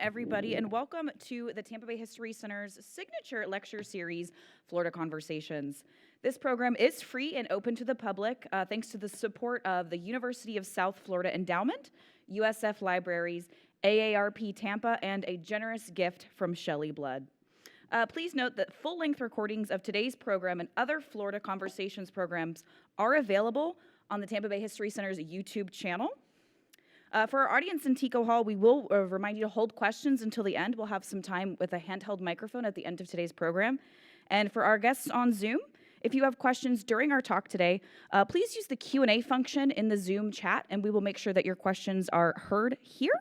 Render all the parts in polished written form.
everybody, and welcome to the Tampa Bay History Center's signature lecture series, Florida Conversations. This program is free and open to the public thanks to the support of the University of South Florida Endowment, USF Libraries, AARP Tampa, and a generous gift from Shelley Blood. Please note that full-length recordings of today's program and other Florida Conversations programs are available on the Tampa Bay History Center's YouTube channel. For our audience in Tico Hall, we will remind you to hold questions until the end. We'll have some time with a handheld microphone at the end of today's program. And for our guests on Zoom, if you have questions during our talk today, please use the Q&A function in the Zoom chat, and we will make sure that your questions are heard here.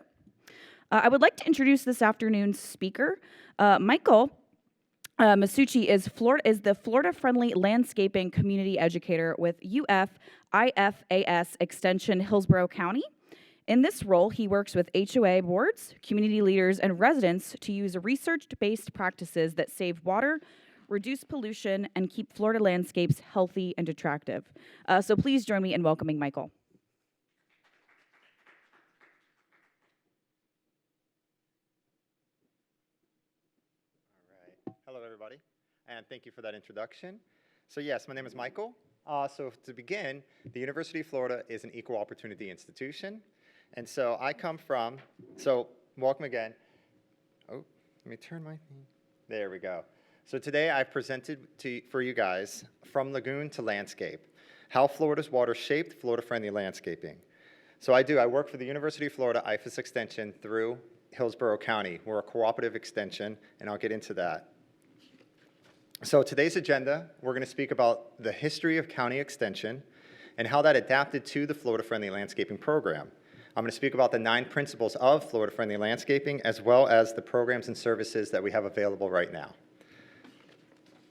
I would like to introduce this afternoon's speaker. Michael Masucci is the Florida-friendly landscaping community educator with IFAS Extension Hillsborough County. In this role, he works with HOA boards, community leaders, and residents to use research-based practices that save water, reduce pollution, and keep Florida landscapes healthy and attractive. So please join me in welcoming Michael. All right. Hello, everybody, and thank you for that introduction. So yes, my name is Michael. So to begin, the University of Florida is an equal opportunity institution. And so I come from, welcome again. Oh, let me turn my thing. There we go. So today I've presented for you guys From Lagoon to Landscape, how Florida's water shaped Florida-friendly landscaping. So I work for the University of Florida IFAS Extension through Hillsborough County. We're a cooperative extension, and I'll get into that. So today's agenda, we're going to speak about the history of county extension and how that adapted to the Florida-friendly landscaping program. I'm going to speak about the 9 principles of Florida-friendly landscaping, as well as the programs and services that we have available right now.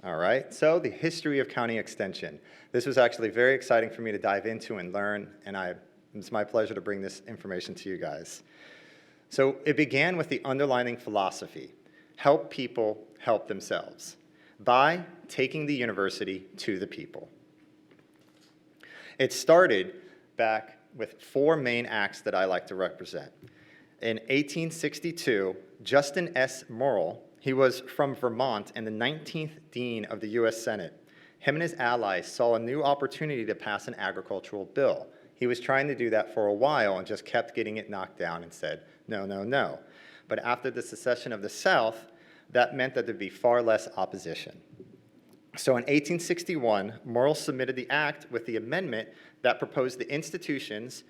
All right, so the history of county extension. This was actually very exciting for me to dive into and learn, and it's my pleasure to bring this information to you guys. So it began with the underlying philosophy: help people help themselves, by taking the university to the people. It started back with 4 main acts that I like to represent. In 1862, Justin S. Morrill, he was from Vermont and the 19th Dean of the U.S. Senate. Him and his allies saw a new opportunity to pass an agricultural bill. He was trying to do that for a while and just kept getting it knocked down and said, no, no, no. But after the secession of the South, that meant that there'd be far less opposition. So in 1861, Morrill submitted the act with the amendment that proposed the institutions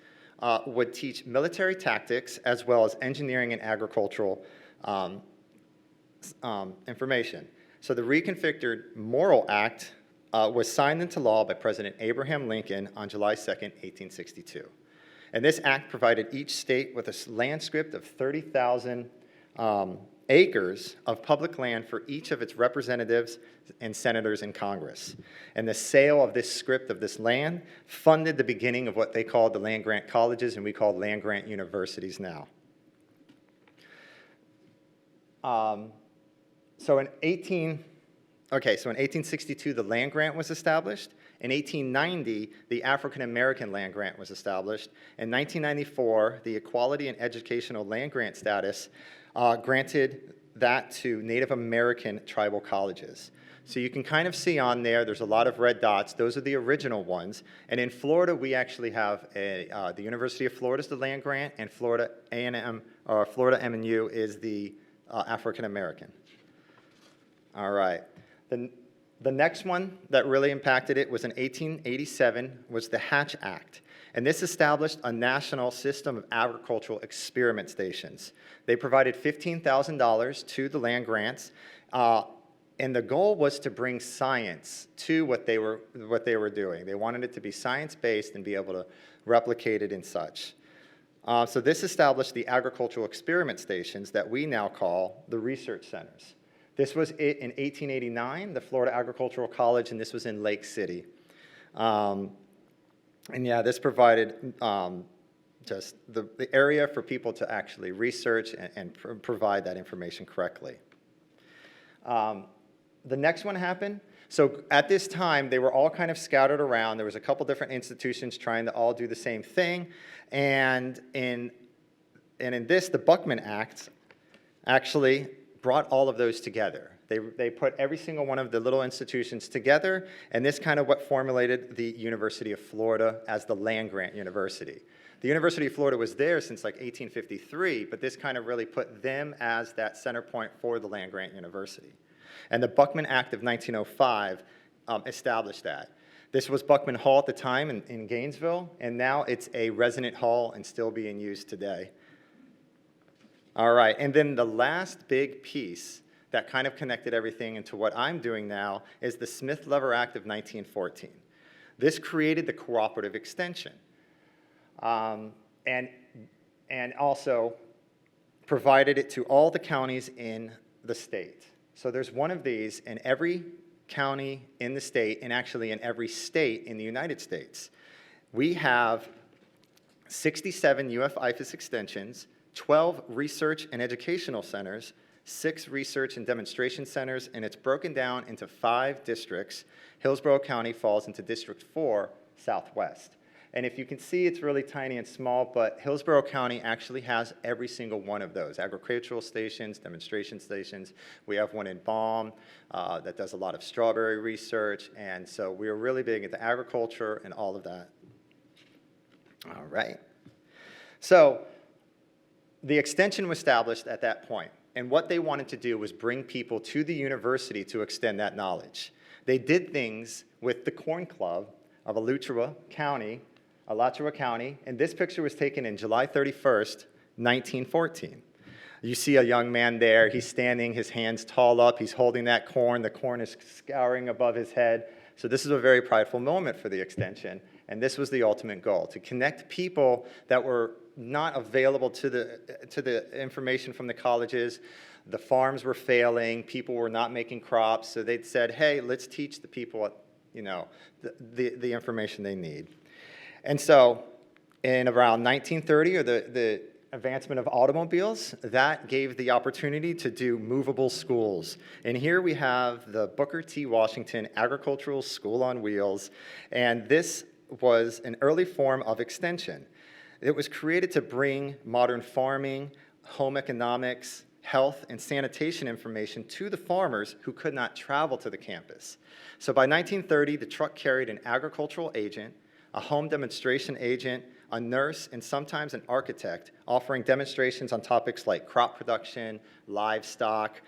would teach military tactics as well as engineering and agricultural information. So the reconfigured Morrill Act was signed into law by President Abraham Lincoln on July 2nd, 1862. And this act provided each state with a land script of 30,000 acres of public land for each of its representatives and senators in Congress. And the sale of this script of this land funded the beginning of what they called the land-grant colleges, and we call land-grant universities now. So in 1862, the land grant was established. In 1890, the African American land grant was established. In 1994, the Equality and Educational Land Grant status granted that to Native American tribal colleges. So you can kind of see on there's a lot of red dots. Those are the original ones. And in Florida, we actually have the University of Florida is the land grant, and Florida A&M, or Florida M&U is the African American. All right. The next one that really impacted it was in 1887, was the Hatch Act. And this established a national system of agricultural experiment stations. They provided $15,000 to the land grants, and the goal was to bring science to what they were doing. They wanted it to be science-based and be able to replicate it and such. So this established the agricultural experiment stations that we now call the research centers. This was it in 1889, the Florida Agricultural College, and this was in Lake City. And yeah, this provided just the area for people to actually research and provide that information correctly. The next one happened. So at this time, they were all kind of scattered around. There was a couple different institutions trying to all do the same thing. And in this, the Buckman Act, actually brought all of those together. They put every single one of the little institutions together, and this kind of what formulated the University of Florida as the land-grant university. The University of Florida was there since like 1853, but this kind of really put them as that center point for the land-grant university. And the Buckman Act of 1905 established that. This was Buckman Hall at the time in Gainesville, and now it's a resident hall and still being used today. All right, and then the last big piece that kind of connected everything into what I'm doing now is the Smith-Lever Act of 1914. This created the cooperative extension and also provided it to all the counties in the state. So there's one of these in every county in the state and actually in every state in the United States. We have 67 IFAS extensions, 12 research and educational centers, 6 research and demonstration centers, and it's broken down into 5 districts. Hillsborough County falls into District 4, Southwest. And if you can see, it's really tiny and small, but Hillsborough County actually has every single one of those. Agricultural stations, demonstration stations. We have one in Baum that does a lot of strawberry research, and so we're really big into agriculture and all of that. All right. So the extension was established at that point, and what they wanted to do was bring people to the university to extend that knowledge. They did things with the Corn Club of Alachua County, and this picture was taken in July 31st, 1914. You see a young man there, he's standing, his hands tall up, he's holding that corn, the corn is scouring above his head. So this is a very prideful moment for the extension, and this was the ultimate goal, to connect people that were not available to the information from the colleges. The farms were failing, people were not making crops, so they'd said, hey, let's teach the people, the information they need. And so in around 1930, or the advancement of automobiles, that gave the opportunity to do movable schools. And here we have the Booker T. Washington Agricultural School on Wheels, and this was an early form of extension. It was created to bring modern farming, home economics, health, and sanitation information to the farmers who could not travel to the campus. So by 1930, the truck carried an agricultural agent, a home demonstration agent, a nurse, and sometimes an architect, offering demonstrations on topics like crop production, livestock,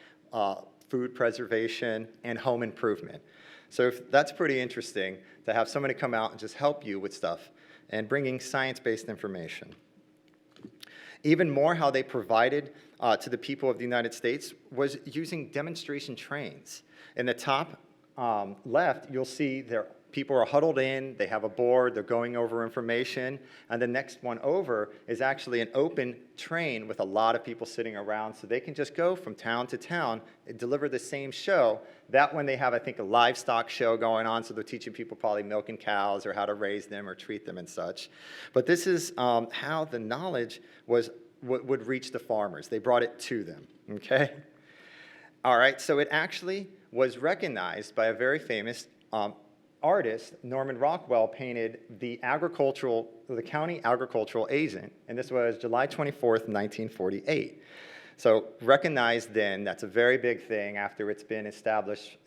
food preservation, and home improvement. So that's pretty interesting to have somebody come out and just help you with stuff and bringing science-based information. Even more, how they provided to the people of the United States was using demonstration trains. In the top left, you'll see people are huddled in, they have a board, they're going over information, and the next one over is actually an open train with a lot of people sitting around, so they can just go from town to town and deliver the same show. That one they have, I think, a livestock show going on, so they're teaching people probably milking cows or how to raise them or treat them and such. But this is how the knowledge would reach the farmers. They brought it to them, okay? All right, so it actually was recognized by a very famous artist. Norman Rockwell painted the county agricultural agent, and this was July 24th, 1948. So recognized then, that's a very big thing after it's been established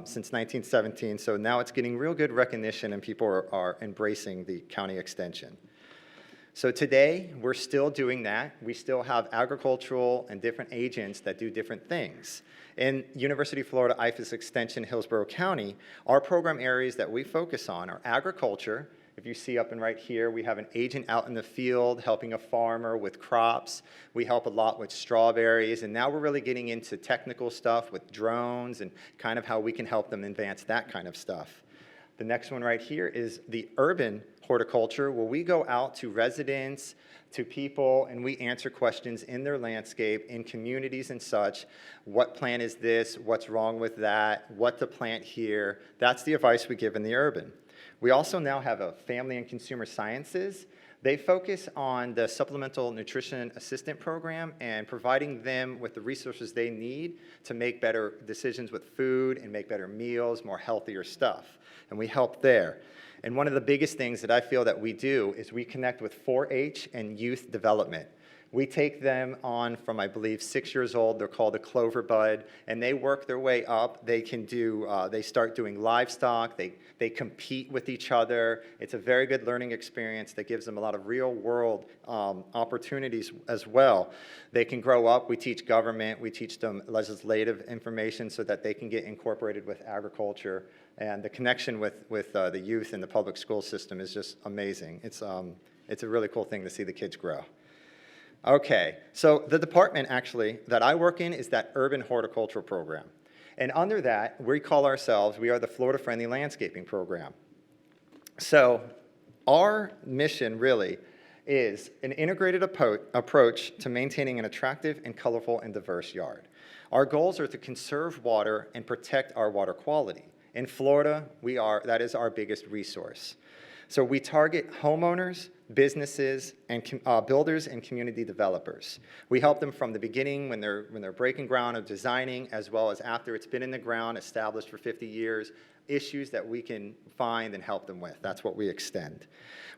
since 1917. So now it's getting real good recognition, and people are embracing the county extension. So today, we're still doing that. We still have agricultural and different agents that do different things. In University of Florida IFAS Extension Hillsborough County, our program areas that we focus on are agriculture. If you see up and right here, we have an agent out in the field helping a farmer with crops. We help a lot with strawberries, and now we're really getting into technical stuff with drones and kind of how we can help them advance that kind of stuff. The next one right here is the urban horticulture, where we go out to residents, to people, and we answer questions in their landscape, in communities and such. What plant is this? What's wrong with that? What to plant here? That's the advice we give in the urban. We also now have a family and consumer sciences. They focus on the supplemental nutrition assistant program and providing them with the resources they need to make better decisions with food and make better meals, more healthier stuff. And we help there. And one of the biggest things that I feel that we do is we connect with 4-H and youth development. We take them on from, I believe, 6 years old. They're called a clover bud, and they work their way up. They can do, they start doing livestock. They compete with each other. It's a very good learning experience that gives them a lot of real-world opportunities as well. They can grow up. We teach government. We teach them legislative information so that they can get incorporated with agriculture. And the connection with the youth in the public school system is just amazing. It's a really cool thing to see the kids grow. Okay, so the department actually that I work in is that urban horticultural program. And under that, we call ourselves, we are the Florida Friendly Landscaping Program. So our mission really is an integrated approach to maintaining an attractive and colorful and diverse yard. Our goals are to conserve water and protect our water quality. In Florida, that is our biggest resource. So we target homeowners, businesses, and builders and community developers. We help them from the beginning when they're breaking ground of designing, as well as after it's been in the ground, established for 50 years, issues that we can find and help them with. That's what we extend.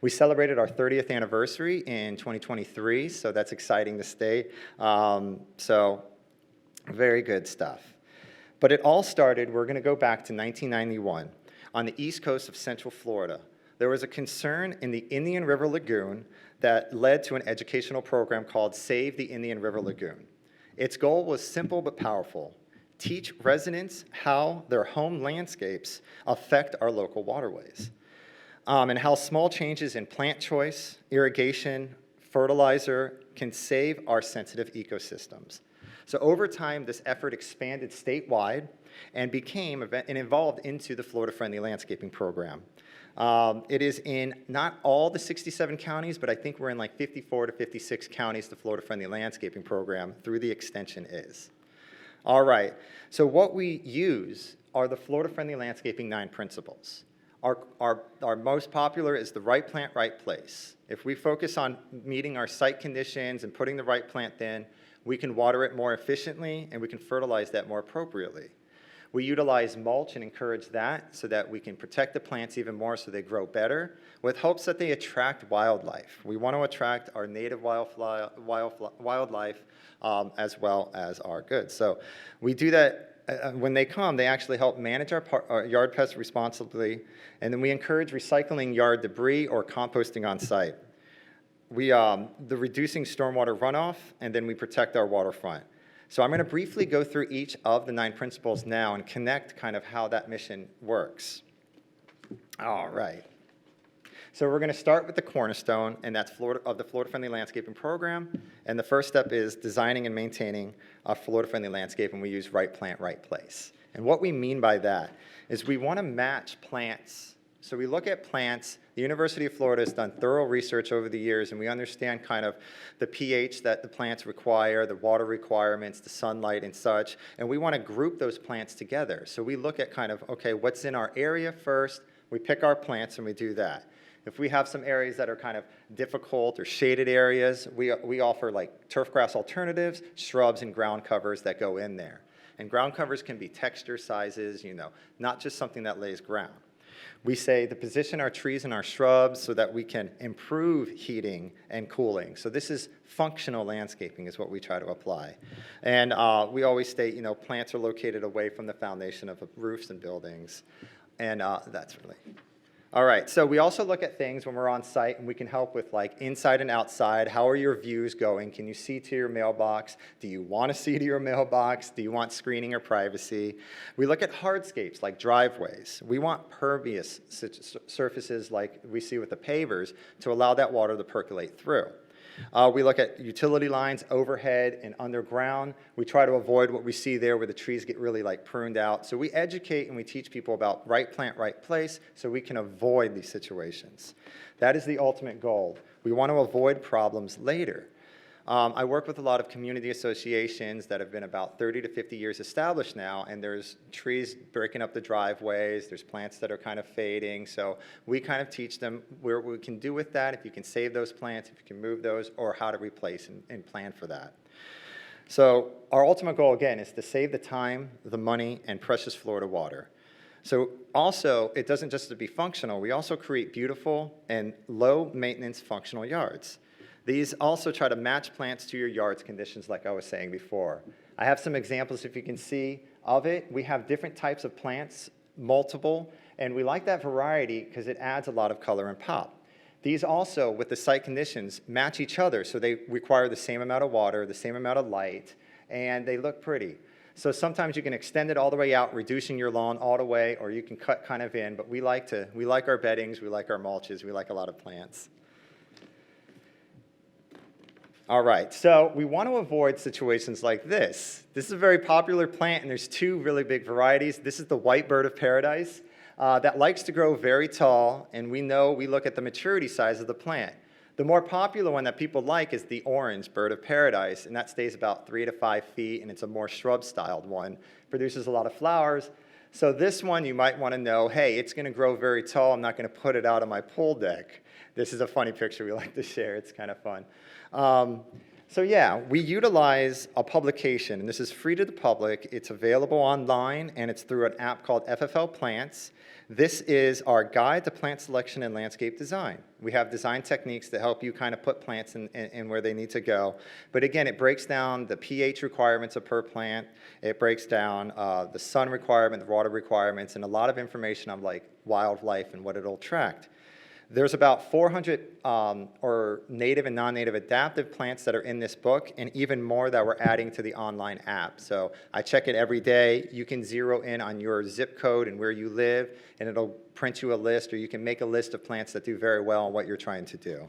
We celebrated our 30th anniversary in 2023, so that's exciting to state. So very good stuff. But it all started, we're going to go back to 1991, on the east coast of Central Florida. There was a concern in the Indian River Lagoon that led to an educational program called Save the Indian River Lagoon. Its goal was simple but powerful: teach residents how their home landscapes affect our local waterways, and how small changes in plant choice, irrigation, fertilizer can save our sensitive ecosystems. So over time, this effort expanded statewide and evolved into the Florida Friendly Landscaping Program. It is in not all the 67 counties, but I think we're in like 54 to 56 counties the Florida Friendly Landscaping Program through the extension is. All right, so what we use are the Florida Friendly Landscaping 9 principles. Our most popular is the right plant, right place. If we focus on meeting our site conditions and putting the right plant in, we can water it more efficiently and we can fertilize that more appropriately. We utilize mulch and encourage that so that we can protect the plants even more so they grow better, with hopes that they attract wildlife. We want to attract our native wildlife as well as our goods. So we do that. When they come, they actually help manage our yard pests responsibly, and then we encourage recycling yard debris or composting on site. The reducing stormwater runoff, and then we protect our waterfront. So I'm going to briefly go through each of the 9 principles now and connect kind of how that mission works. All right. So we're going to start with the cornerstone, and that's the Florida Friendly Landscaping Program. And the first step is designing and maintaining a Florida Friendly landscape, and we use right plant, right place. And what we mean by that is we want to match plants. So we look at plants. The University of Florida has done thorough research over the years, and we understand kind of the pH that the plants require, the water requirements, the sunlight and such, and we want to group those plants together. So we look at kind of, okay, what's in our area first, we pick our plants and we do that. If we have some areas that are kind of difficult or shaded areas, we offer like turf grass alternatives, shrubs, and ground covers that go in there. And ground covers can be texture, sizes, not just something that lays ground. We say to position our trees and our shrubs so that we can improve heating and cooling. So this is functional landscaping is what we try to apply. And we always state, plants are located away from the foundation of roofs and buildings. And that's really... All right, so we also look at things when we're on site, and we can help with like inside and outside. How are your views going? Can you see to your mailbox? Do you want to see to your mailbox? Do you want screening or privacy? We look at hardscapes like driveways. We want pervious surfaces like we see with the pavers to allow that water to percolate through. We look at utility lines overhead and underground. We try to avoid what we see there where the trees get really like pruned out. So we educate and we teach people about right plant, right place so we can avoid these situations. That is the ultimate goal. We want to avoid problems later. I work with a lot of community associations that have been about 30 to 50 years established now, and there's trees breaking up the driveways, there's plants that are kind of fading, so we kind of teach them what we can do with that, if you can save those plants, if you can move those, or how to replace and plan for that. So our ultimate goal, again, is to save the time, the money, and precious Florida water. So also, it doesn't just to be functional, we also create beautiful and low-maintenance functional yards. These also try to match plants to your yard's conditions like I was saying before. I have some examples if you can see of it. We have different types of plants, multiple, and we like that variety because it adds a lot of color and pop. These also, with the site conditions, match each other, so they require the same amount of water, the same amount of light, and they look pretty. So sometimes you can extend it all the way out, reducing your lawn all the way, or you can cut kind of in, but we like our beddings, we like our mulches, we like a lot of plants. All right, so we want to avoid situations like this. This is a very popular plant, and there's two really big varieties. This is the white bird of paradise that likes to grow very tall, and we look at the maturity size of the plant. The more popular one that people like is the orange bird of paradise, and that stays about 3 to 5 feet, and it's a more shrub-styled one. Produces a lot of flowers. So this one you might want to know, hey, it's going to grow very tall. I'm not going to put it out on my pool deck. This is a funny picture we like to share. It's kind of fun. So yeah, we utilize a publication, and this is free to the public. It's available online, and it's through an app called FFL Plants. This is our guide to plant selection and landscape design. We have design techniques that help you kind of put plants in where they need to go. But again, it breaks down the pH requirements of per plant. It breaks down the sun requirement, the water requirements, and a lot of information on like wildlife and what it'll attract. There's about 400 or native and non-native adaptive plants that are in this book, and even more that we're adding to the online app. So I check it every day. You can zero in on your zip code and where you live, and it'll print you a list, or you can make a list of plants that do very well on what you're trying to do.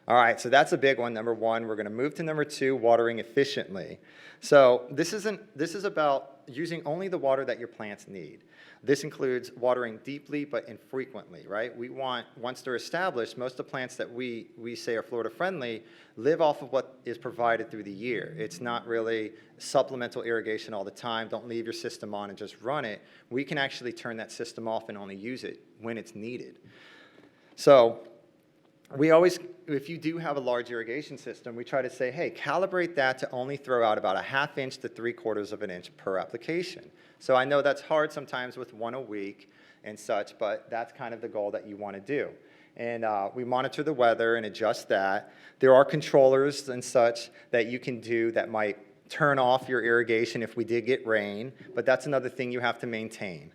All right, so that's a big one, number one. We're going to move to number two, watering efficiently. So this is about using only the water that your plants need. This includes watering deeply but infrequently, right? We want, once they're established, most of the plants that we say are Florida friendly live off of what is provided through the year. It's not really supplemental irrigation all the time. Don't leave your system on and just run it. We can actually turn that system off and only use it when it's needed. So we always, if you do have a large irrigation system, we try to say, hey, calibrate that to only throw out about a 1/2 inch to 3/4 of an inch per application. So I know that's hard sometimes with one a week and such, but that's kind of the goal that you want to do. And we monitor the weather and adjust that. There are controllers and such that you can do that might turn off your irrigation if we did get rain, but that's another thing you have to maintain.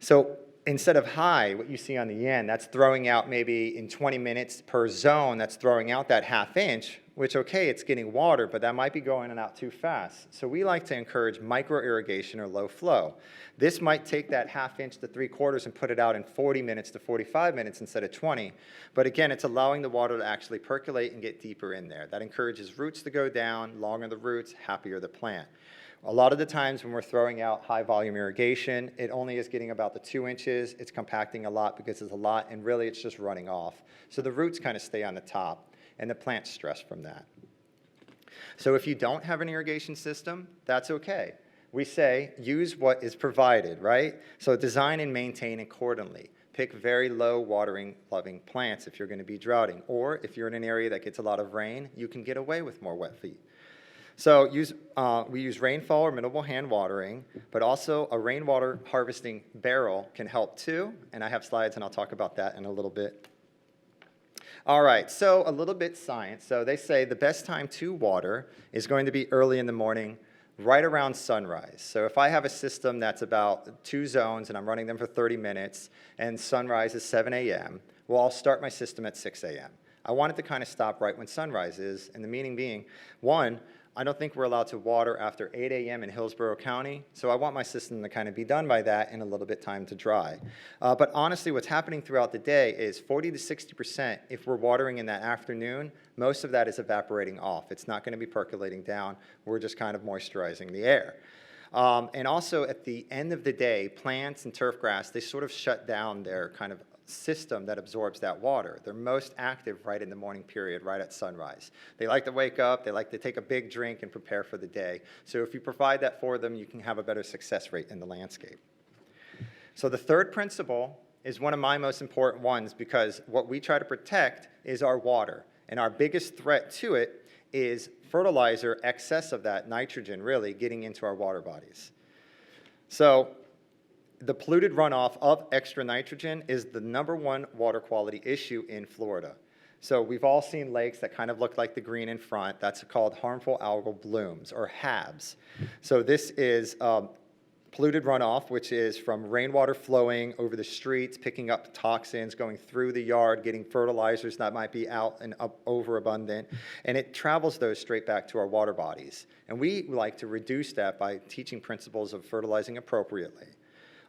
So instead of high, what you see on the end, that's throwing out maybe in 20 minutes per zone, that's throwing out that 1/2 inch, which, okay, it's getting water, but that might be going in and out too fast. So we like to encourage micro irrigation or low flow. This might take that 1/2 inch to 3/4 and put it out in 40 minutes to 45 minutes instead of 20. But again, it's allowing the water to actually percolate and get deeper in there. That encourages roots to go down. Longer the roots, happier the plant. A lot of the times when we're throwing out high volume irrigation, it only is getting about the 2 inches. It's compacting a lot because it's a lot, and really it's just running off. So the roots kind of stay on the top, and the plant's stressed from that. So if you don't have an irrigation system, that's okay. We say use what is provided, right? So design and maintain accordingly. Pick very low watering loving plants if you're going to be droughting, or if you're in an area that gets a lot of rain, you can get away with more wet feet. So we use rainfall or minimal hand watering, but also a rainwater harvesting barrel can help too, and I have slides and I'll talk about that in a little bit. All right, so a little bit science. So they say the best time to water is going to be early in the morning, right around sunrise. So if I have a system that's about 2 zones and I'm running them for 30 minutes and sunrise is 7 a.m., well, I'll start my system at 6 a.m. I want it to kind of stop right when sunrise is, and the meaning being, one, I don't think we're allowed to water after 8 a.m. in Hillsborough County, so I want my system to kind of be done by that and a little bit time to dry. But honestly, what's happening throughout the day is 40 to 60%, if we're watering in that afternoon, most of that is evaporating off. It's not going to be percolating down. We're just kind of moisturizing the air. And also at the end of the day, plants and turf grass, they sort of shut down their kind of system that absorbs that water. They're most active right in the morning period, right at sunrise. They like to wake up, they like to take a big drink and prepare for the day. So if you provide that for them, you can have a better success rate in the landscape. So the third principle is one of my most important ones because what we try to protect is our water. And our biggest threat to it is fertilizer, excess of that nitrogen really getting into our water bodies. So the polluted runoff of extra nitrogen is the #1 water quality issue in Florida. So we've all seen lakes that kind of look like the green in front. That's called harmful algal blooms, or HABs. So this is polluted runoff, which is from rainwater flowing over the streets, picking up toxins, going through the yard, getting fertilizers that might be out and up overabundant, and it travels those straight back to our water bodies. And we like to reduce that by teaching principles of fertilizing appropriately.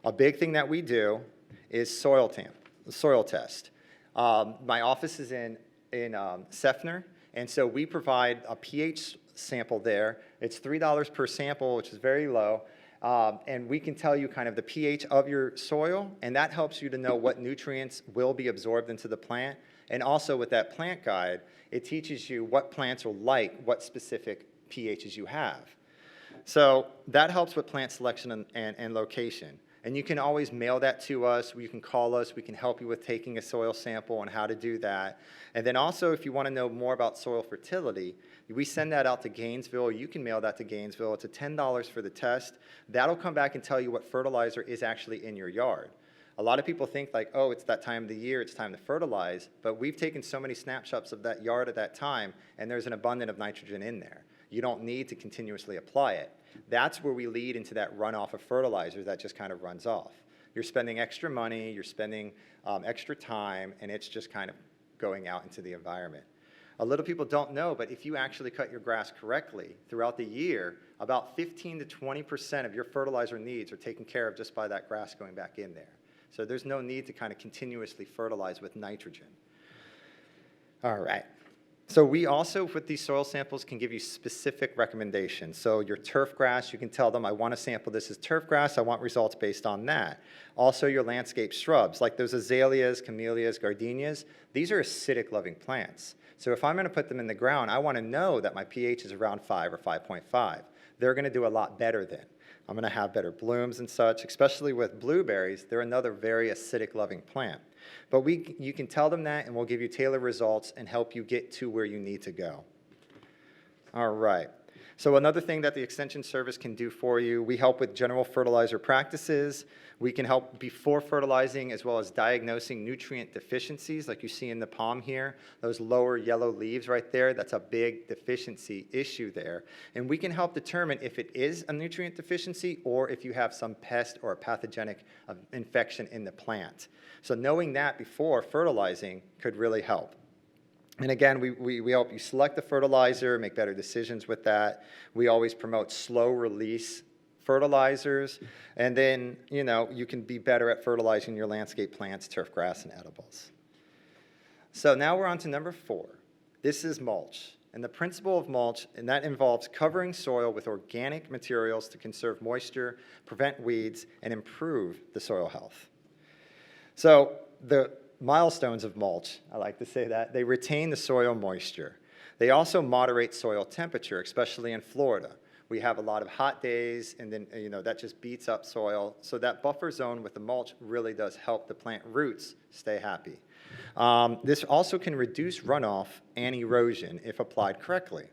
A big thing that we do is soil test. My office is in Seffner, and so we provide a pH sample there. It's $3 per sample, which is very low. And we can tell you kind of the pH of your soil, and that helps you to know what nutrients will be absorbed into the plant. And also with that plant guide, it teaches you what plants will like what specific pHs you have. So that helps with plant selection and location. And you can always mail that to us. You can call us. We can help you with taking a soil sample and how to do that. And then also, if you want to know more about soil fertility, we send that out to Gainesville. You can mail that to Gainesville. It's $10 for the test. That'll come back and tell you what fertilizer is actually in your yard. A lot of people think like, oh, it's that time of the year, it's time to fertilize. But we've taken so many snapshots of that yard at that time, and there's an abundance of nitrogen in there. You don't need to continuously apply it. That's where we lead into that runoff of fertilizer that just kind of runs off. You're spending extra money, you're spending extra time, and it's just kind of going out into the environment. A little people don't know, but if you actually cut your grass correctly throughout the year, about 15 to 20% of your fertilizer needs are taken care of just by that grass going back in there. So there's no need to kind of continuously fertilize with nitrogen. All right. So we also, with these soil samples, can give you specific recommendations. So your turf grass, you can tell them, I want to sample this as turf grass. I want results based on that. Also your landscape shrubs, like those azaleas, camellias, gardenias. These are acidic-loving plants. So if I'm going to put them in the ground, I want to know that my pH is around 5 or 5.5. They're going to do a lot better then. I'm going to have better blooms and such, especially with blueberries. They're another very acidic-loving plant. But you can tell them that, and we'll give you tailored results and help you get to where you need to go. All right. So another thing that the Extension Service can do for you, we help with general fertilizer practices. We can help before fertilizing as well as diagnosing nutrient deficiencies like you see in the palm here. Those lower yellow leaves right there, that's a big deficiency issue there. And we can help determine if it is a nutrient deficiency or if you have some pest or a pathogenic infection in the plant. So knowing that before fertilizing could really help. And again, we help you select the fertilizer, make better decisions with that. We always promote slow release fertilizers, and then, you know, you can be better at fertilizing your landscape plants, turf grass, and edibles. So now we're on to number 4. This is mulch. And the principle of mulch, and that involves covering soil with organic materials to conserve moisture, prevent weeds, and improve the soil health. So the milestones of mulch, I like to say that, they retain the soil moisture. They also moderate soil temperature, especially in Florida. We have a lot of hot days, and then, you know, that just beats up soil. So that buffer zone with the mulch really does help the plant roots stay happy. This also can reduce runoff and erosion if applied correctly.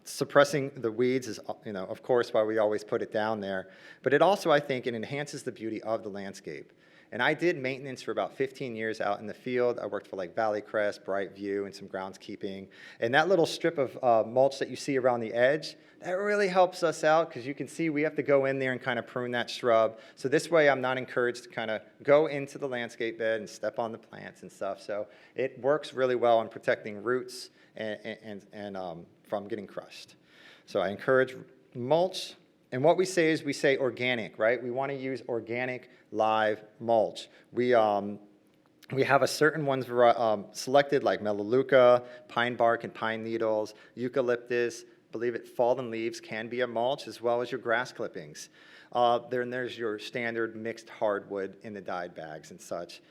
Suppressing the weeds is, you know, of course, why we always put it down there. But it also, I think, it enhances the beauty of the landscape. And I did maintenance for about 15 years out in the field. I worked for like Valley Crest, Bright View, and some groundskeeping. And that little strip of mulch that you see around the edge, that really helps us out because you can see we have to go in there and kind of prune that shrub. So this way I'm not encouraged to kind of go into the landscape bed and step on the plants and stuff. So it works really well in protecting roots and from getting crushed. So I encourage mulch. And what we say is we say organic, right? We want to use organic live mulch. We have a certain ones selected like melaleuca, pine bark and pine needles, eucalyptus. Believe it, fallen leaves can be a mulch as well as your grass clippings. Then there's your standard mixed hardwood in the dyed bags and such.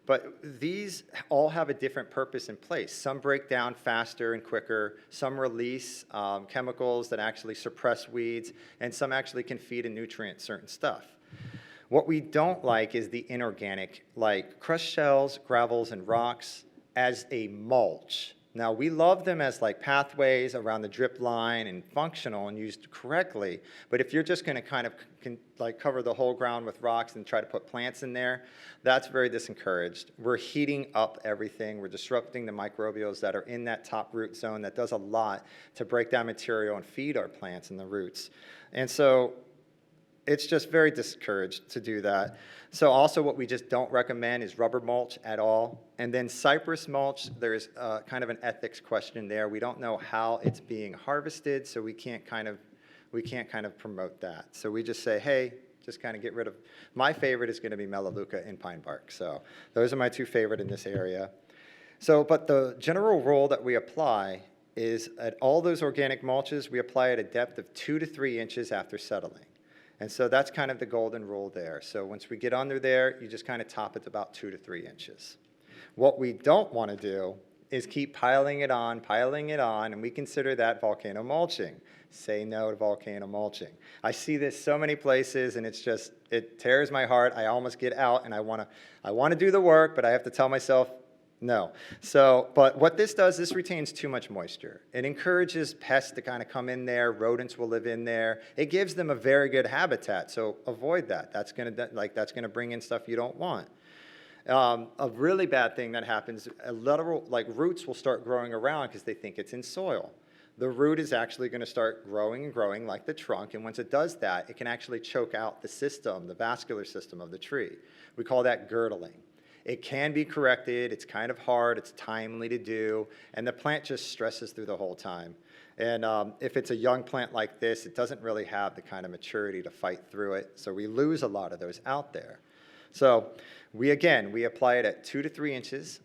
But these all have a different purpose in place. Some break down faster and quicker. Some release chemicals that actually suppress weeds, and some actually can feed and nutrient certain stuff. What we don't like is the inorganic, like crushed shells, gravels, and rocks as a mulch. Now, we love them as like pathways around the drip line and functional and used correctly, but if you're just going to kind of like cover the whole ground with rocks and try to put plants in there, that's very discouraged. We're heating up everything. We're disrupting the microbials that are in that top root zone that does a lot to break down material and feed our plants and the roots. And so it's just very discouraged to do that. So also what we just don't recommend is rubber mulch at all. And then cypress mulch, there's kind of an ethics question there. We don't know how it's being harvested, so we can't kind of promote that. So we just say, hey, just kind of get rid of. My favorite is going to be Melaleuca and pine bark. So those are my two favorite in this area. So, but the general rule that we apply is at all those organic mulches, we apply at a depth of 2 to 3 inches after settling. And so that's kind of the golden rule there. So once we get under there, you just kind of top it about 2 to 3 inches. What we don't want to do is keep piling it on, and we consider that volcano mulching. Say no to volcano mulching. I see this so many places, and it's just, it tears my heart. I almost get out, and I want to do the work, but I have to tell myself, no. So, but what this does, this retains too much moisture. It encourages pests to kind of come in there. Rodents will live in there. It gives them a very good habitat. So avoid that. That's gonna bring in stuff you don't want. A really bad thing that happens, roots will start growing around because they think it's in soil. The root is actually going to start growing and growing like the trunk, and once it does that, it can actually choke out the system, the vascular system of the tree. We call that girdling. It can be corrected. It's kind of hard. It's timely to do, and the plant just stresses through the whole time. And if it's a young plant like this, it doesn't really have the kind of maturity to fight through it, so we lose a lot of those out there. So we apply it at 2 to 3 inches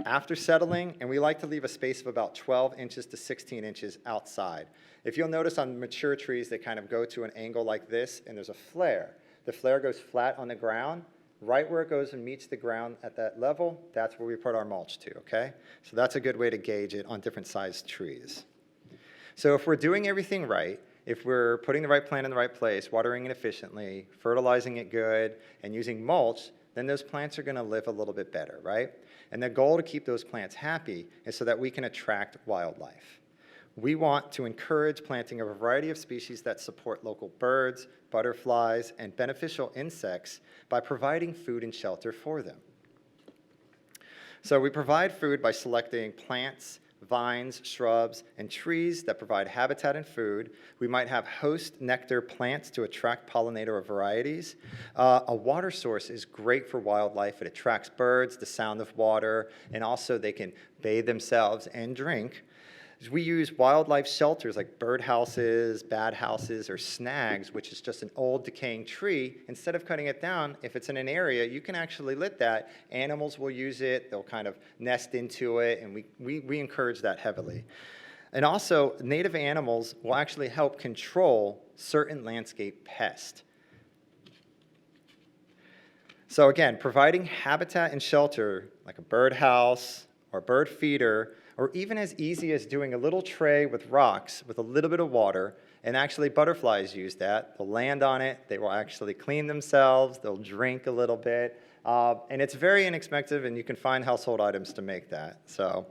after settling, and we like to leave a space of about 12 inches to 16 inches outside. If you'll notice on mature trees, they kind of go to an angle like this, and there's a flare. The flare goes flat on the ground. Right where it goes and meets the ground at that level, that's where we put our mulch to, okay? So that's a good way to gauge it on different sized trees. So if we're doing everything right, if we're putting the right plant in the right place, watering it efficiently, fertilizing it good, and using mulch, then those plants are going to live a little bit better, right? And the goal to keep those plants happy is so that we can attract wildlife. We want to encourage planting of a variety of species that support local birds, butterflies, and beneficial insects by providing food and shelter for them. So we provide food by selecting plants, vines, shrubs, and trees that provide habitat and food. We might have host nectar plants to attract pollinator of varieties. A water source is great for wildlife. It attracts birds, the sound of water, and also they can bathe themselves and drink. We use wildlife shelters like bird houses, bat houses, or snags, which is just an old decaying tree. Instead of cutting it down, if it's in an area, you can actually lit that. Animals will use it. They'll kind of nest into it, and we encourage that heavily. And also, native animals will actually help control certain landscape pests. So again, providing habitat and shelter, like a bird house or bird feeder, or even as easy as doing a little tray with rocks with a little bit of water, and actually butterflies use that. They'll land on it, they will actually clean themselves, they'll drink a little bit, and it's very inexpensive, and you can find household items to make that. So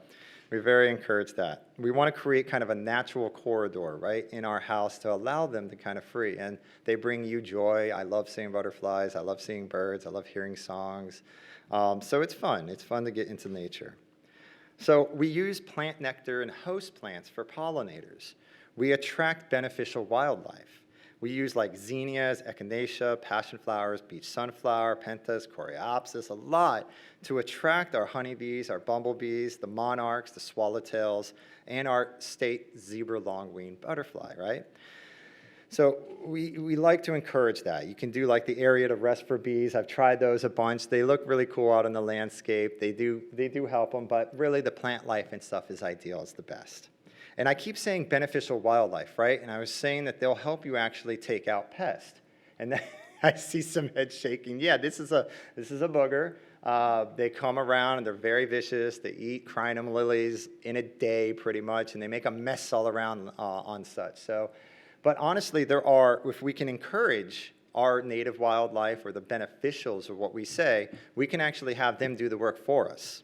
we very encourage that. We want to create kind of a natural corridor, right, in our house to allow them to kind of free, and they bring you joy. I love seeing butterflies, I love seeing birds, I love hearing songs. So it's fun to get into nature. So we use plant nectar and host plants for pollinators. We attract beneficial wildlife. We use like zinnias, echinacea, passion flowers, beach sunflower, pentas, coreopsis, a lot to attract our honeybees, our bumblebees, the monarchs, the swallowtails, and our state zebra longwing butterfly, right? So we like to encourage that. You can do like the area to rest for bees. I've tried those a bunch. They look really cool out in the landscape. They do help them, but really the plant life and stuff is ideal, it's the best. And I keep saying beneficial wildlife, right? And I was saying that they'll help you actually take out pests. And then I see some heads shaking. Yeah, this is a booger. They come around and they're very vicious. They eat crinum lilies in a day pretty much, and they make a mess all around on such. So. But honestly, if we can encourage our native wildlife or the beneficials of what we say, we can actually have them do the work for us.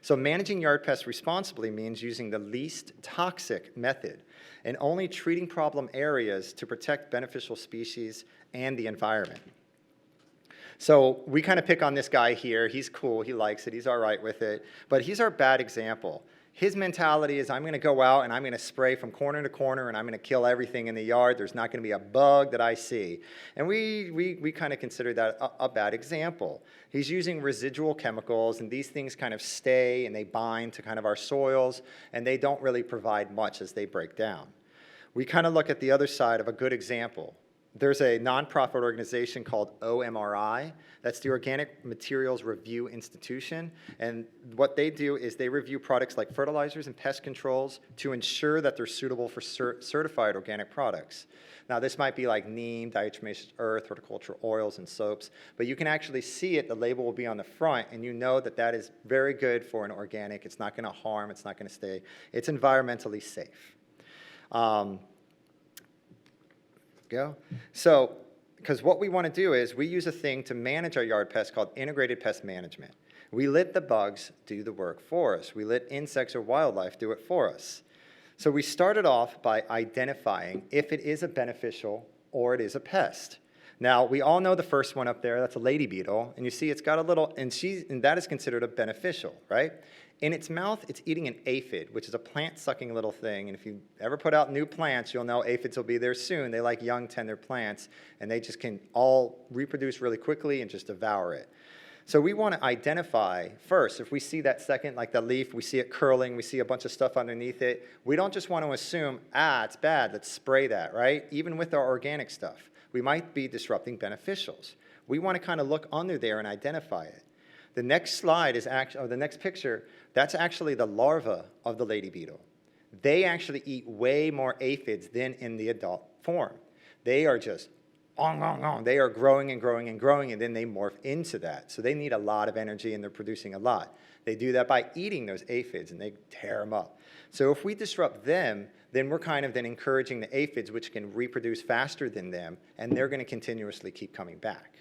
So managing yard pests responsibly means using the least toxic method and only treating problem areas to protect beneficial species and the environment. So we kind of pick on this guy here. He's cool, he likes it, he's all right with it, but he's our bad example. His mentality is, I'm going to go out and I'm going to spray from corner to corner and I'm going to kill everything in the yard. There's not going to be a bug that I see. And we kind of consider that a bad example. He's using residual chemicals, and these things kind of stay and they bind to kind of our soils, and they don't really provide much as they break down. We kind of look at the other side of a good example. There's a nonprofit organization called OMRI. That's the Organic Materials Review Institution. And what they do is they review products like fertilizers and pest controls to ensure that they're suitable for certified organic products. Now, this might be like neem, diatomaceous earth, horticultural oils, and soaps. But you can actually see it. The label will be on the front, and you know that that is very good for an organic. It's not going to harm. It's not going to stay. It's environmentally safe. So, because what we want to do is we use a thing to manage our yard pests called integrated pest management. We let the bugs do the work for us. We let insects or wildlife do it for us. So we started off by identifying if it is a beneficial or it is a pest. Now, we all know the first one up there, that's a lady beetle, and you see it's got a little, and that is considered a beneficial, right? In its mouth, it's eating an aphid, which is a plant-sucking little thing, and if you ever put out new plants, you'll know aphids will be there soon. They like young, tender plants, and they just can all reproduce really quickly and just devour it. So we want to identify first, if we see that second, like the leaf, we see it curling, we see a bunch of stuff underneath it, we don't just want to assume, it's bad, let's spray that, right? Even with our organic stuff, we might be disrupting beneficials. We want to kind of look under there and identify it. The next slide is actually, or the next picture, that's actually the larva of the lady beetle. They actually eat way more aphids than in the adult form. They are just they are growing and growing and growing, and then they morph into that. So they need a lot of energy, and they're producing a lot. They do that by eating those aphids, and they tear them up. So if we disrupt them, then we're kind of then encouraging the aphids, which can reproduce faster than them, and they're going to continuously keep coming back.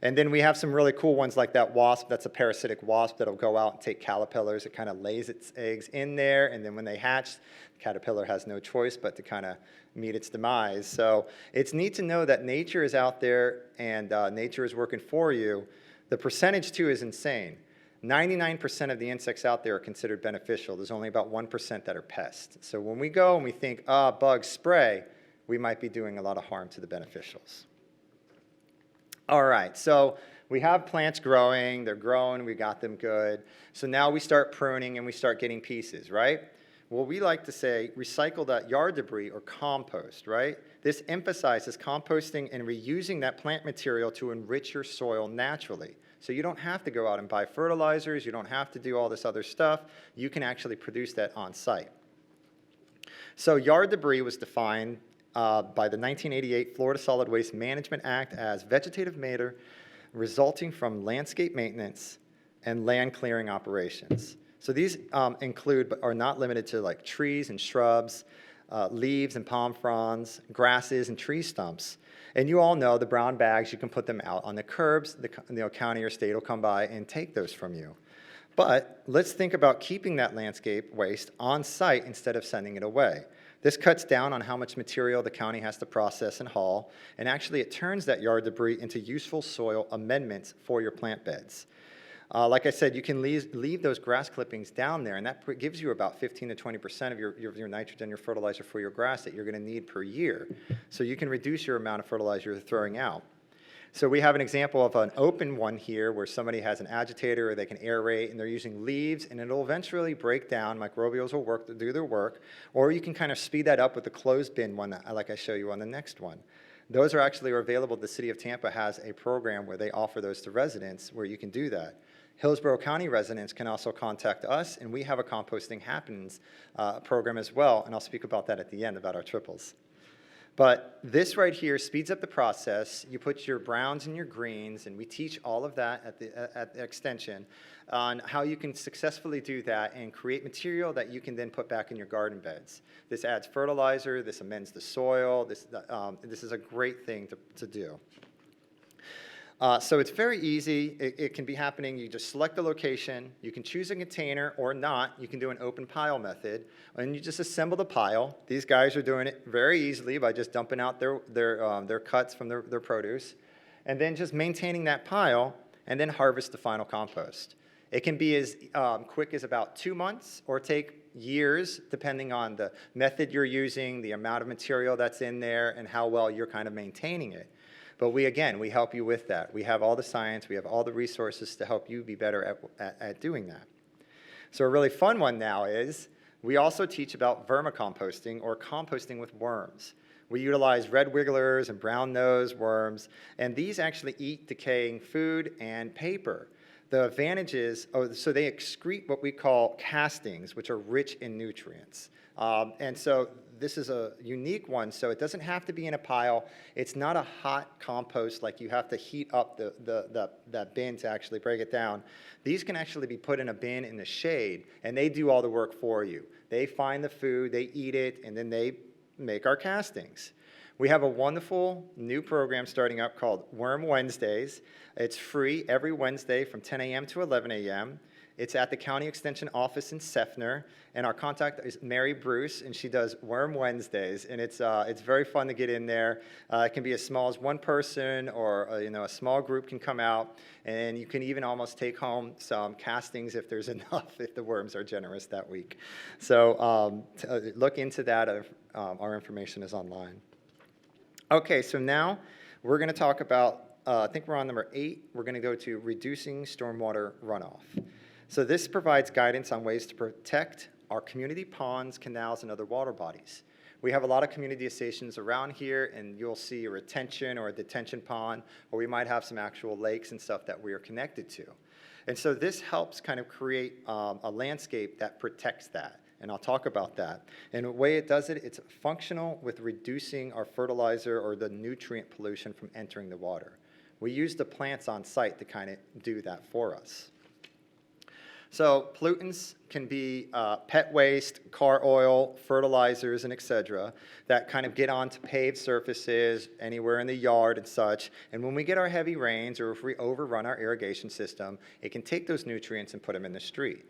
And then we have some really cool ones like that wasp. That's a parasitic wasp that'll go out and take caterpillars. It kind of lays its eggs in there, and then when they hatch, the caterpillar has no choice but to kind of meet its demise. So it's neat to know that nature is out there, and nature is working for you. The percentage, too, is insane. 99% of the insects out there are considered beneficial. There's only about 1% that are pests. So when we go and we think, bugs spray, we might be doing a lot of harm to the beneficials. All right, so we have plants growing, they're growing, we got them good. So now we start pruning and we start getting pieces, right? Well, we like to say recycle that yard debris or compost, right? This emphasizes composting and reusing that plant material to enrich your soil naturally. So you don't have to go out and buy fertilizers, you don't have to do all this other stuff. You can actually produce that on site. So yard debris was defined by the 1988 Florida Solid Waste Management Act as vegetative matter resulting from landscape maintenance and land clearing operations. So these include, but are not limited to, like trees and shrubs, leaves and palm fronds, grasses and tree stumps. And you all know the brown bags, you can put them out on the curbs. The county or state will come by and take those from you. But let's think about keeping that landscape waste on site instead of sending it away. This cuts down on how much material the county has to process and haul, and actually it turns that yard debris into useful soil amendments for your plant beds. Like I said, you can leave those grass clippings down there, and that gives you about 15 to 20% of your nitrogen, your fertilizer for your grass that you're going to need per year. So you can reduce your amount of fertilizer you're throwing out. So we have an example of an open one here where somebody has an agitator or they can aerate and they're using leaves, and it'll eventually break down. Microbials will do their work, or you can kind of speed that up with the closed bin one like I show you on the next one. Those are actually available. The city of Tampa has a program where they offer those to residents where you can do that. Hillsborough County residents can also contact us, and we have a composting happens program as well, and I'll speak about that at the end about our triples. But this right here speeds up the process. You put your browns and your greens, and we teach all of that at the extension on how you can successfully do that and create material that you can then put back in your garden beds. This adds fertilizer, this amends the soil, this is a great thing to do. So it's very easy. It can be happening. You just select the location. You can choose a container or not. You can do an open pile method. And you just assemble the pile. These guys are doing it very easily by just dumping out their cuts from their produce. And then just maintaining that pile and then harvest the final compost. It can be as quick as about 2 months or take years, depending on the method you're using, the amount of material that's in there, and how well you're kind of maintaining it. But we help you with that. We have all the science, we have all the resources to help you be better at doing that. So a really fun one now is, we also teach about vermicomposting, or composting with worms. We utilize red wigglers and brown nose worms, and these actually eat decaying food and paper. The advantages, so they excrete what we call castings, which are rich in nutrients. And so this is a unique one, so it doesn't have to be in a pile. It's not a hot compost, like you have to heat up that bin to actually break it down. These can actually be put in a bin in the shade, and they do all the work for you. They find the food, they eat it, and then they make our castings. We have a wonderful new program starting up called Worm Wednesdays. It's free every Wednesday from 10 a.m. to 11 a.m. It's at the County Extension office in Seffner, and our contact is Mary Bruce, and she does Worm Wednesdays, and it's very fun to get in there. It can be as small as one person, or a small group can come out, and you can even almost take home some castings if there's enough, if the worms are generous that week. So look into that. Our information is online. Okay, so now we're going to talk about, I think we're on number 8. We're going to go to reducing stormwater runoff. So this provides guidance on ways to protect our community ponds, canals, and other water bodies. We have a lot of community stations around here, and you'll see a retention or a detention pond, or we might have some actual lakes and stuff that we are connected to. And so this helps kind of create a landscape that protects that. And I'll talk about that. And the way it does it, it's functional with reducing our fertilizer or the nutrient pollution from entering the water. We use the plants on site to kind of do that for us. So pollutants can be pet waste, car oil, fertilizers, and etc. that kind of get onto paved surfaces, anywhere in the yard and such. And when we get our heavy rains, or if we overrun our irrigation system, it can take those nutrients and put them in the street.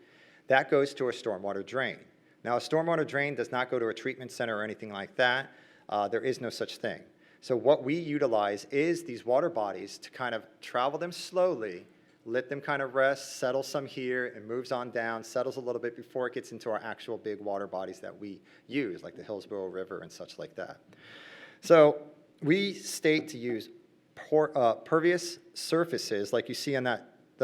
That goes to a stormwater drain. Now, a stormwater drain does not go to a treatment center or anything like that. There is no such thing. So what we utilize is these water bodies to kind of travel them slowly, let them kind of rest, settle some here, and moves on down, settles a little bit before it gets into our actual big water bodies that we use, like the Hillsborough River and such like that. So we state to use pervious surfaces, like you see on the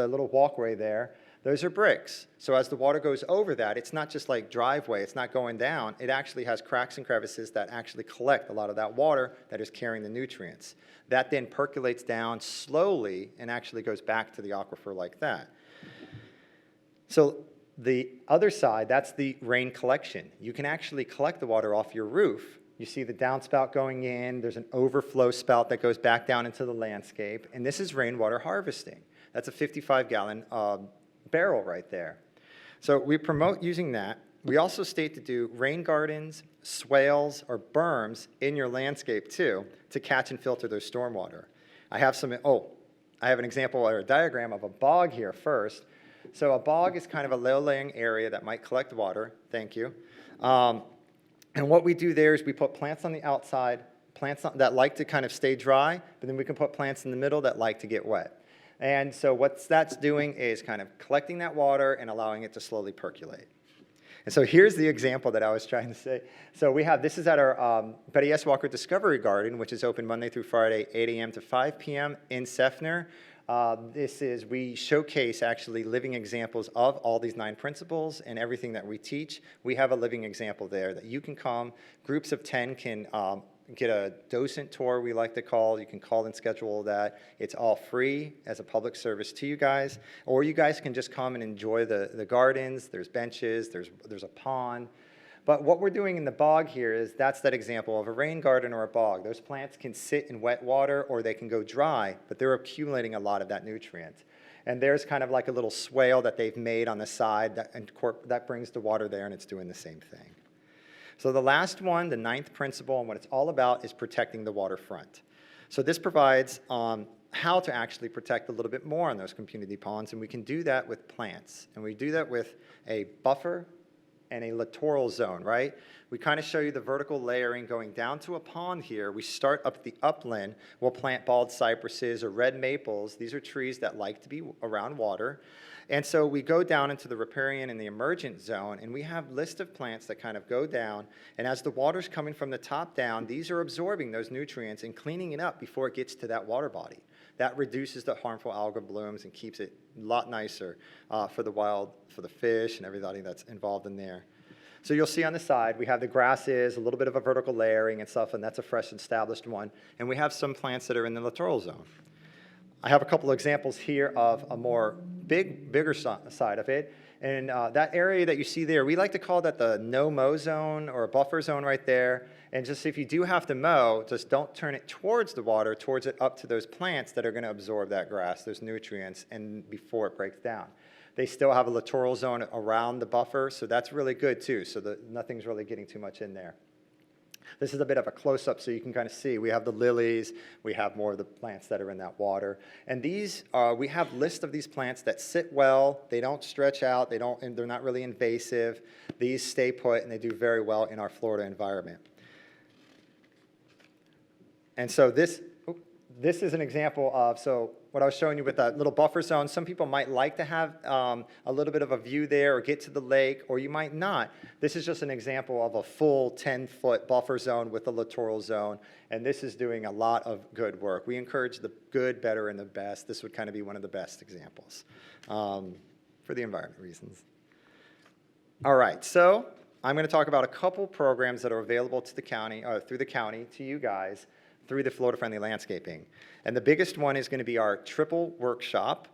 little walkway there. Those are bricks. So as the water goes over that, it's not just like driveway, it's not going down. It actually has cracks and crevices that actually collect a lot of that water that is carrying the nutrients. That then percolates down slowly and actually goes back to the aquifer like that. So the other side, that's the rain collection. You can actually collect the water off your roof. You see the downspout going in. There's an overflow spout that goes back down into the landscape. And this is rainwater harvesting. That's a 55-gallon barrel right there. So we promote using that. We also state to do rain gardens, swales, or berms in your landscape too, to catch and filter those stormwater. I have an example or a diagram of a bog here first. So a bog is kind of a low-lying area that might collect water. Thank you. And what we do there is we put plants on the outside, plants that like to kind of stay dry, but then we can put plants in the middle that like to get wet. And so what that's doing is kind of collecting that water and allowing it to slowly percolate. And so here's the example that I was trying to say. So this is at our Betty S. Walker Discovery Garden, which is open Monday through Friday, 8 a.m. to 5 p.m. in Seffner. We showcase actually living examples of all these 9 principles and everything that we teach. We have a living example there that you can come. Groups of 10 can get a docent tour, we like to call. You can call and schedule that. It's all free as a public service to you guys. Or you guys can just come and enjoy the gardens. There's benches, there's a pond. But what we're doing in the bog here is that's that example of a rain garden or a bog. Those plants can sit in wet water or they can go dry, but they're accumulating a lot of that nutrient. And there's kind of like a little swale that they've made on the side that brings the water there, and it's doing the same thing. So the last one, the 9th principle, and what it's all about is protecting the waterfront. So this provides how to actually protect a little bit more on those community ponds, and we can do that with plants. And we do that with a buffer and a littoral zone, right? We kind of show you the vertical layering going down to a pond here. We start up the upland. We'll plant bald cypresses or red maples. These are trees that like to be around water. And so we go down into the riparian and the emergent zone, and we have a list of plants that kind of go down. And as the water's coming from the top down, these are absorbing those nutrients and cleaning it up before it gets to that water body. That reduces the harmful algal blooms and keeps it a lot nicer for the fish and everybody that's involved in there. So you'll see on the side, we have the grasses, a little bit of a vertical layering and stuff, and that's a fresh established one. And we have some plants that are in the littoral zone. I have a couple of examples here of a more bigger side of it. And that area that you see there, we like to call that the no-mow zone or a buffer zone right there. And just if you do have to mow, just don't turn it towards the water, towards it up to those plants that are going to absorb that grass, those nutrients, and before it breaks down. They still have a littoral zone around the buffer, so that's really good too, so that nothing's really getting too much in there. This is a bit of a close-up so you can kind of see. We have the lilies. We have more of the plants that are in that water. And these, we have lists of these plants that sit well. They don't stretch out. They're not really invasive. These stay put, and they do very well in our Florida environment. And so this is an example of, so what I was showing you with that little buffer zone, some people might like to have a little bit of a view there or get to the lake, or you might not. This is just an example of a full 10-foot buffer zone with a littoral zone, and this is doing a lot of good work. We encourage the good, better, and the best. This would kind of be one of the best examples for the environment reasons. All right, so I'm going to talk about a couple programs that are available to the county, through the county to you guys, through the Florida Friendly Landscaping. And the biggest one is going to be our triple workshop.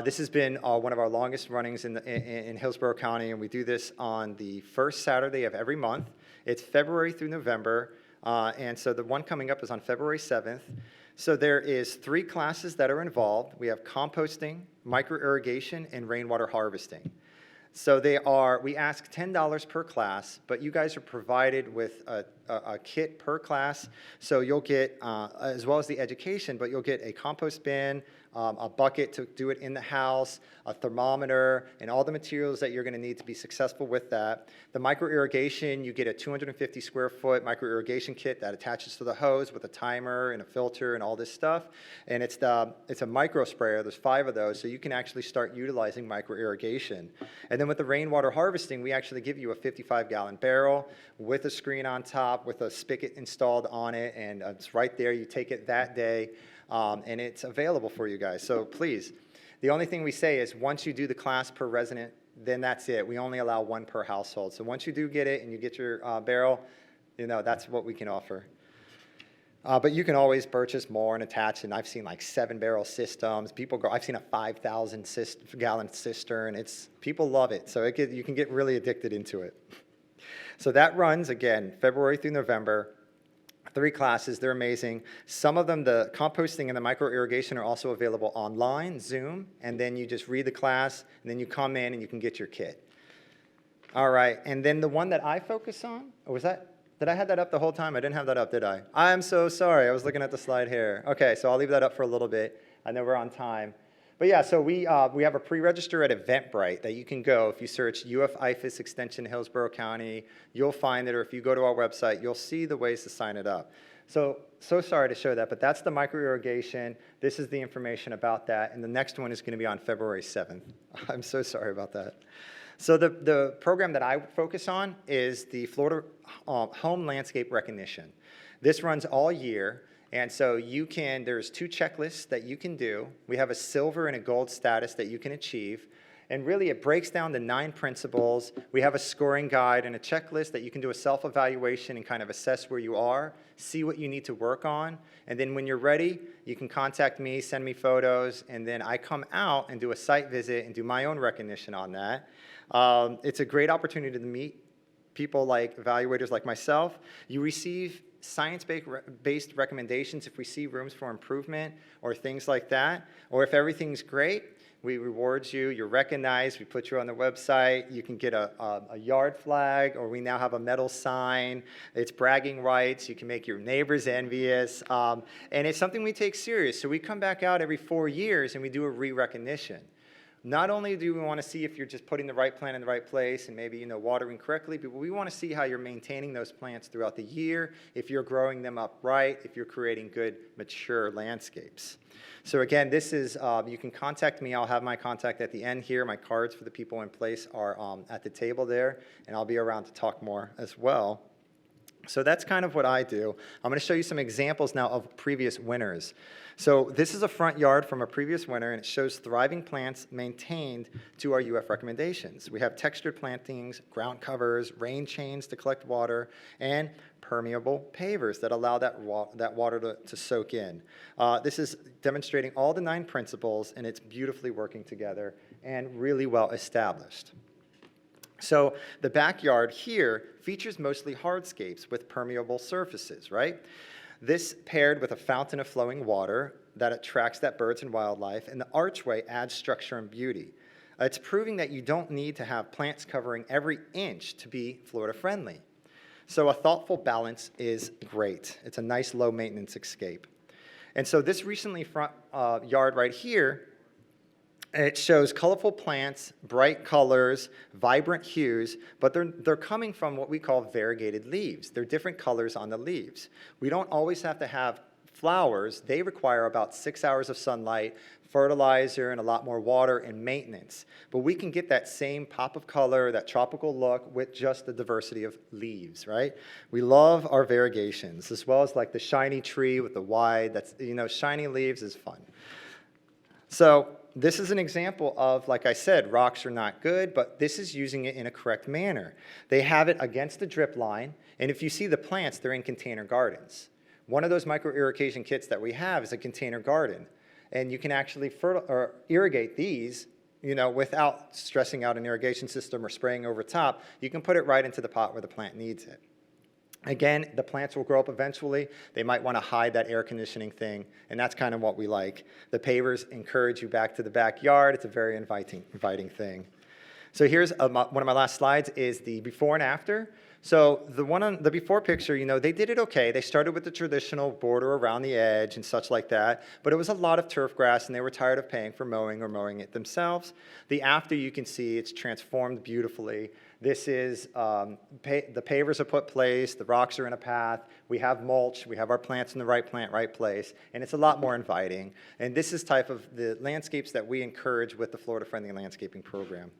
This has been one of our longest runnings in Hillsborough County, and we do this on the first Saturday of every month. It's February through November, and so the one coming up is on February 7th. So there is 3 classes that are involved. We have composting, microirrigation, and rainwater harvesting. So we ask $10 per class, but you guys are provided with a kit per class. So you'll get, as well as the education, but you'll get a compost bin, a bucket to do it in the house, a thermometer, and all the materials that you're going to need to be successful with that. The microirrigation, you get a 250 square foot microirrigation kit that attaches to the hose with a timer and a filter and all this stuff. And it's a micro sprayer. There's 5 of those, so you can actually start utilizing microirrigation. And then with the rainwater harvesting, we actually give you a 55-gallon barrel with a screen on top, with a spigot installed on it, and it's right there. You take it that day. And it's available for you guys. So please, the only thing we say is once you do the class per resident, then that's it. We only allow 1 per household. So once you do get it and you get your barrel, that's what we can offer. But you can always purchase more and attach, and I've seen like 7-barrel systems. I've seen a 5,000-gallon cistern. People love it. So you can get really addicted into it. So that runs, again, February through November. 3 classes, they're amazing. Some of them, the composting and the microirrigation, are also available online, Zoom, and then you just read the class, and then you come in and you can get your kit. All right, and then the one that I focus on, did I have that up the whole time? I didn't have that up, did I? I'm so sorry, I was looking at the slide here. Okay, so I'll leave that up for a little bit. I know we're on time. But yeah, so we have a pre-register at Eventbrite that you can go. If you search IFAS Extension Hillsborough County, you'll find it, or if you go to our website, you'll see the ways to sign it up. So sorry to show that, but that's the microirrigation. This is the information about that, and the next one is going to be on February 7th. I'm so sorry about that. So the program that I focus on is the Florida Home Landscape Recognition. This runs all year. And so there's 2 checklists that you can do. We have a silver and a gold status that you can achieve. And really, it breaks down to 9 principles. We have a scoring guide and a checklist that you can do a self-evaluation and kind of assess where you are, see what you need to work on. And then when you're ready, you can contact me, send me photos, and then I come out and do a site visit and do my own recognition on that. It's a great opportunity to meet people like evaluators like myself. You receive science-based recommendations if we see rooms for improvement or things like that, or if everything's great, we reward you, you're recognized, we put you on the website, you can get a yard flag, or we now have a metal sign. It's bragging rights, you can make your neighbors envious, and it's something we take serious. So we come back out every 4 years and we do a re-recognition. Not only do we want to see if you're just putting the right plant in the right place and maybe watering correctly, but we want to see how you're maintaining those plants throughout the year, if you're growing them up right, if you're creating good, mature landscapes. So again, this is, you can contact me. I'll have my contact at the end here. My cards for the people in place are at the table there, and I'll be around to talk more as well. So that's kind of what I do. I'm going to show you some examples now of previous winners. So this is a front yard from a previous winner, and it shows thriving plants maintained to our UF recommendations. We have textured plantings, ground covers, rain chains to collect water, and permeable pavers that allow that water to soak in. This is demonstrating all the 9 principles, and it's beautifully working together and really well established. So the backyard here features mostly hardscapes with permeable surfaces, right? This paired with a fountain of flowing water that attracts that birds and wildlife, and the archway adds structure and beauty. It's proving that you don't need to have plants covering every inch to be Florida friendly. So a thoughtful balance is great. It's a nice low maintenance escape. And so this recently front yard right here, it shows colorful plants, bright colors, vibrant hues, but they're coming from what we call variegated leaves. They're different colors on the leaves. We don't always have to have flowers. They require about 6 hours of sunlight, fertilizer, and a lot more water and maintenance. But we can get that same pop of color, that tropical look with just the diversity of leaves, right? We love our variegations, as well as like the shiny tree with the wide, that's, shiny leaves is fun. So this is an example of, like I said, rocks are not good, but this is using it in a correct manner. They have it against the drip line, and if you see the plants, they're in container gardens. One of those micro-irrigation kits that we have is a container garden, and you can actually irrigate these, without stressing out an irrigation system or spraying over top. You can put it right into the pot where the plant needs it. Again, the plants will grow up eventually. They might want to hide that air conditioning thing, and that's kind of what we like. The pavers encourage you back to the backyard. It's a very inviting thing. So here's one of my last slides is the before and after. So the one on the before picture, they did it okay. They started with the traditional border around the edge and such like that, but it was a lot of turf grass, and they were tired of paying for mowing or mowing it themselves. The after, you can see it's transformed beautifully. This is, the pavers are put place, the rocks are in a path, we have mulch, we have our plants in the right plant, right place, and it's a lot more inviting. And this is type of the landscapes that we encourage with the Florida Friendly Landscaping Program.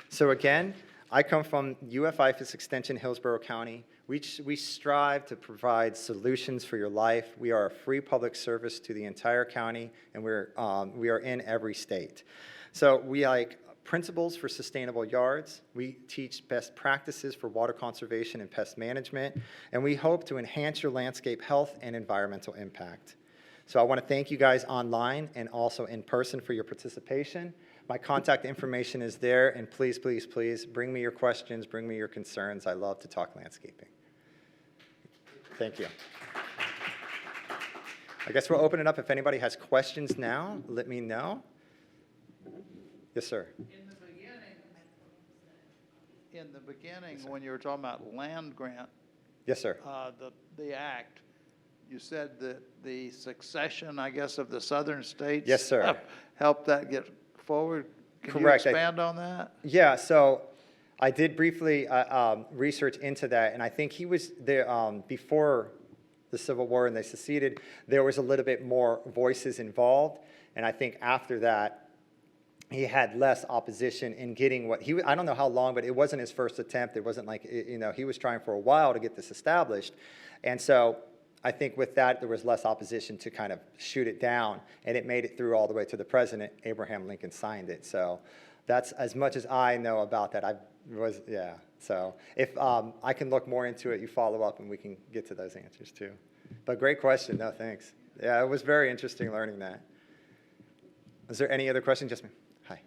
So again, I come from IFAS Extension Hillsborough County. We strive to provide solutions for your life. We are a free public service to the entire county, and we are in every state. So we like principles for sustainable yards. We teach best practices for water conservation and pest management, and we hope to enhance your landscape health and environmental impact. So I want to thank you guys online and also in person for your participation. My contact information is there, and please, please, please bring me your questions, bring me your concerns. I love to talk landscaping. Thank you. I guess we'll open it up. If anybody has questions now, let me know. Yes, sir. In the beginning, yes, when you were talking about land grant, yes, sir. The act, you said that the succession, I guess, of the southern states, yes, sir, helped that get forward. Can Correct. you expand on that? Yeah. So I did briefly research into that, and I think he was there before the Civil War and they seceded. There was a little bit more voices involved, and I think after that, he had less opposition in getting what he, I don't know how long, but it wasn't his first attempt. It wasn't like, he was trying for a while to get this established. And so I think with that, there was less opposition to kind of shoot it down, and it made it through all the way to the president. Abraham Lincoln signed it. So that's as much as I know about that. Yeah. So if I can look more into it, you follow up and we can get to those answers too. But great question. No, thanks. Yeah, it was very interesting learning that. Is there any other questions? Yes, ma'am. Hi.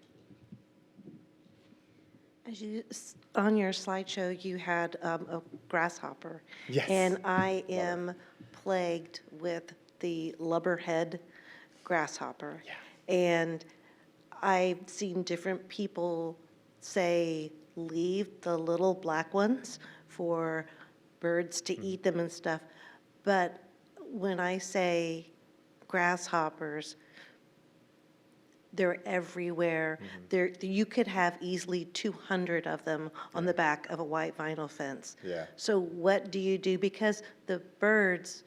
On your slideshow, you had a grasshopper. Yes. And I am plagued with the lubberhead grasshopper. Yeah. And I've seen different people say, leave the little black ones for birds to eat them and stuff. But when I say grasshoppers, they're everywhere. You could have easily 200 of them on the back of a white vinyl fence. Yeah. So what do you do? Because the birds,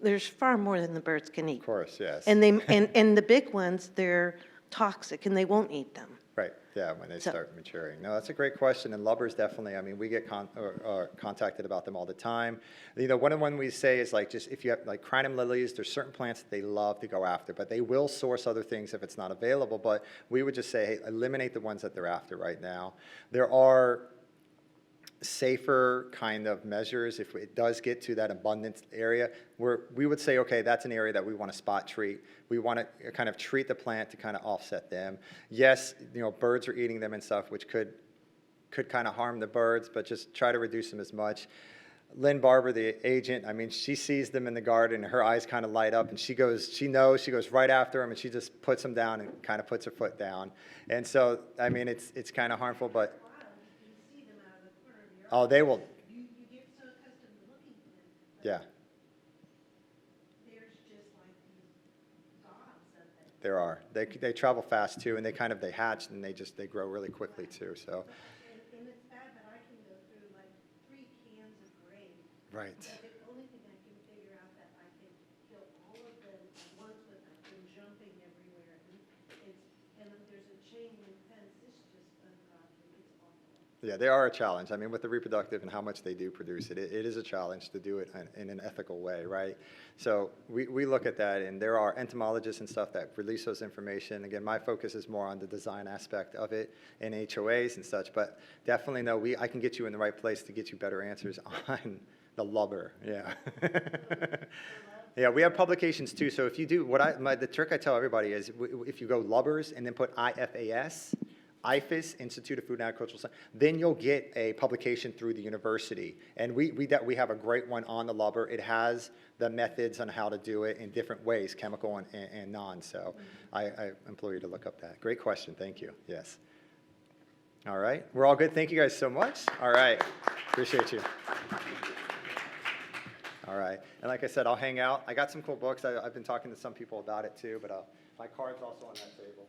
there's far more than the birds can eat. Of course, yes. And and the big ones, they're toxic and they won't eat them. Right, yeah, when they So- start maturing. No, that's a great question, and lubbers definitely, I mean, we get contacted about them all the time. You know, one of the ones we say is like, just if you have, like crinum lilies, there's certain plants that they love to go after, but they will source other things if it's not available, but we would just say, hey, eliminate the ones that they're after right now. There are safer kind of measures if it does get to that abundant area where we would say, okay, that's an area that we want to spot treat. We want to kind of treat the plant to kind of offset them. Yes, you know, birds are eating them and stuff, which could kind of harm the birds, but just try to reduce them as much. Lynn Barber, the agent, I mean, she sees them in the garden and her eyes kind of light up and she goes right after them and she just puts them down and kind of puts her foot down. And so, I mean, it's kind of harmful, but oh, they will. You get so accustomed to looking at them. Yeah, There's just like these dogs that there are. They travel fast too, and they hatch and they grow really quickly too. So, and it's bad, but I can go through like 3 cans of grain. right. But the only thing I can figure out that I can kill all of them at once without them jumping everywhere. And there's a chain link fence. It's just ungodly. It's awful. Yeah, they are a challenge. I mean, with the reproductive and how much they do produce, it is a challenge to do it in an ethical way, right? So we look at that, and there are entomologists and stuff that release those information. Again, my focus is more on the design aspect of it and HOAs and such, but definitely no, I can get you in the right place to get you better answers on the lubber, yeah. Yeah, we have publications too, so if you do, the trick I tell everybody is if you go lubbers and then put IFAS, Institute of Food and Agricultural Science, then you'll get a publication through the university. And we have a great one on the lubber. It has the methods on how to do it in different ways, chemical and non. So I implore you to look up that. Great question, thank you, yes. All right, we're all good. Thank you guys so much. All right, appreciate you. All right, and like I said, I'll hang out. I got some cool books. I've been talking to some people about it too, but my card's also on that table.